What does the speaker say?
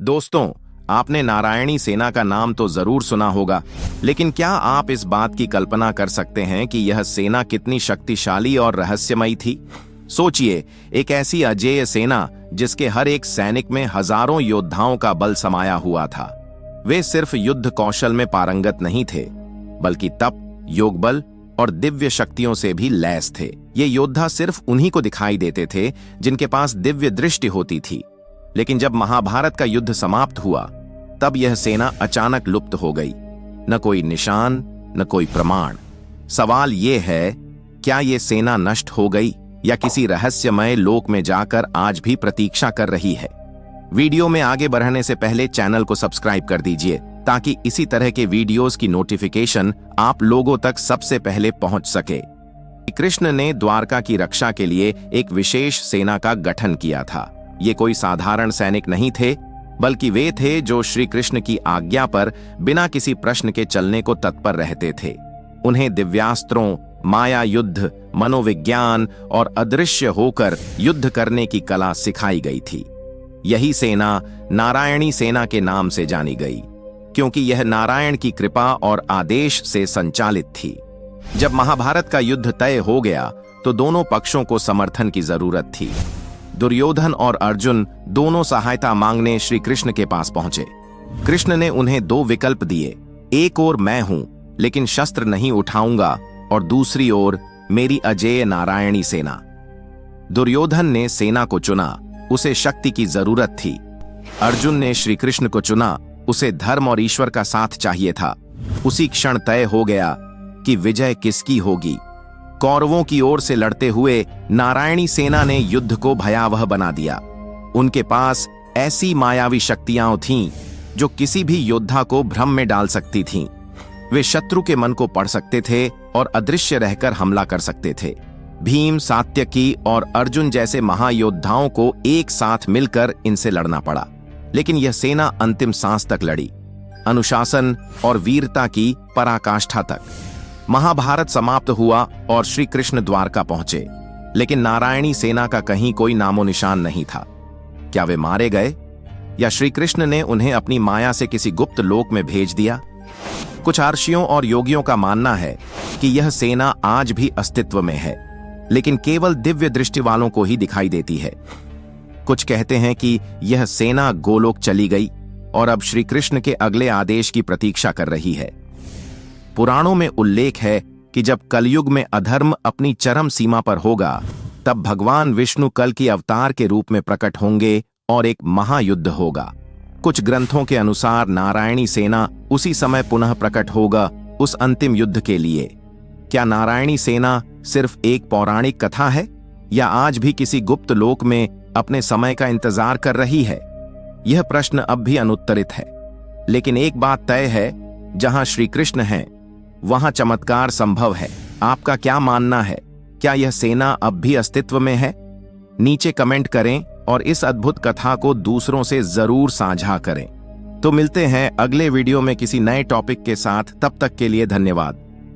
दोस्तों, आपने नारायणी सेना का नाम तो जरूर सुना होगा, लेकिन क्या आप इस बात की कल्पना कर सकते हैं कि यह सेना कितनी शक्तिशाली और रहस्यमयी थी? सोचिए, एक ऐसी अजेय सेना जिसके हर एक सैनिक में हजारों योद्धाओं का बल समाया हुआ था। वे सिर्फ युद्ध कौशल में पारंगत नहीं थे, बल्कि तप, योग बल और दिव्य शक्तियों से भी लैस थे। ये योद्धा सिर्फ उन्हीं को दिखाई देते थे जिनके पास दिव्य दृष्टि होती थी। लेकिन जब महाभारत का युद्ध समाप्त हुआ, तब यह सेना अचानक लुप्त हो गई। न कोई निशान, न कोई प्रमाण। सवाल ये है, क्या ये सेना नष्ट हो गई या किसी रहस्यमय लोक में जाकर आज भी प्रतीक्षा कर रही है? वीडियो में आगे बढ़ने से पहले चैनल को सब्सक्राइब कर दीजिए ताकि इसी तरह के वीडियोस की नोटिफिकेशन आप लोगों तक सबसे पहले पहुंच सके। कृष्ण ने द्वारका की रक्षा के लिए एक विशेष सेना का गठन किया था। ये कोई साधारण सैनिक नहीं थे, बल्कि वे थे जो श्री कृष्ण की आज्ञा पर बिना किसी प्रश्न के चलने को तत्पर रहते थे। उन्हें दिव्यास्त्रों, माया युद्ध, मनोविज्ञान और अदृश्य होकर युद्ध करने की कला सिखाई गई थी। यही सेना नारायणी सेना के नाम से जानी गई, क्योंकि यह नारायण की कृपा और आदेश से संचालित थी। जब महाभारत का युद्ध तय हो गया तो दोनों पक्षों को समर्थन की जरूरत थी। दुर्योधन और अर्जुन दोनों सहायता मांगने श्री कृष्ण के पास पहुंचे। कृष्ण ने उन्हें दो विकल्प दिए, एक ओर मैं हूं लेकिन शस्त्र नहीं उठाऊंगा, और दूसरी ओर मेरी अजेय नारायणी सेना। दुर्योधन ने सेना को चुना, उसे शक्ति की जरूरत थी। अर्जुन ने श्री कृष्ण को चुना, उसे धर्म और ईश्वर का साथ चाहिए था। उसी क्षण तय हो गया कि विजय किसकी होगी। कौरवों की ओर से लड़ते हुए नारायणी सेना ने युद्ध को भयावह बना दिया। उनके पास ऐसी मायावी शक्तियां थीं जो किसी भी योद्धा को भ्रम में डाल सकती थीं। वे शत्रु के मन को पढ़ सकते थे और अदृश्य रहकर हमला कर सकते थे। भीम, सात्यकी और अर्जुन जैसे महायोद्धाओं को एक साथ मिलकर इनसे लड़ना पड़ा, लेकिन यह सेना अंतिम सांस तक लड़ी, अनुशासन और वीरता की पराकाष्ठा तक। महाभारत समाप्त हुआ और श्री कृष्ण द्वारका पहुंचे, लेकिन नारायणी सेना का कहीं कोई नामो निशान नहीं था। क्या वे मारे गए या श्री कृष्ण ने उन्हें अपनी माया से किसी गुप्त लोक में भेज दिया? कुछ आर्षियों और योगियों का मानना है कि यह सेना आज भी अस्तित्व में है, लेकिन केवल दिव्य दृष्टि वालों को ही दिखाई देती है। कुछ कहते हैं कि यह सेना गोलोक चली गई और अब श्री कृष्ण के अगले आदेश की प्रतीक्षा कर रही है। पुराणों में उल्लेख है कि जब कलयुग में अधर्म अपनी चरम सीमा पर होगा, तब भगवान विष्णु कल की अवतार के रूप में प्रकट होंगे और एक महायुद्ध होगा। कुछ ग्रंथों के अनुसार नारायणी सेना उसी समय पुनः प्रकट होगा, उस अंतिम युद्ध के लिए। क्या नारायणी सेना सिर्फ एक पौराणिक कथा है या आज भी किसी गुप्त लोक में अपने समय का इंतजार कर रही है? यह प्रश्न अब भी अनुत्तरित है, लेकिन एक बात तय है, जहां श्री कृष्ण हैं, वहां चमत्कार संभव है। आपका क्या मानना है? क्या यह सेना अब भी अस्तित्व में है? नीचे कमेंट करें और इस अद्भुत कथा को दूसरों से जरूर साझा करें। तो मिलते हैं अगले वीडियो में किसी नए टॉपिक के साथ। तब तक के लिए धन्यवाद।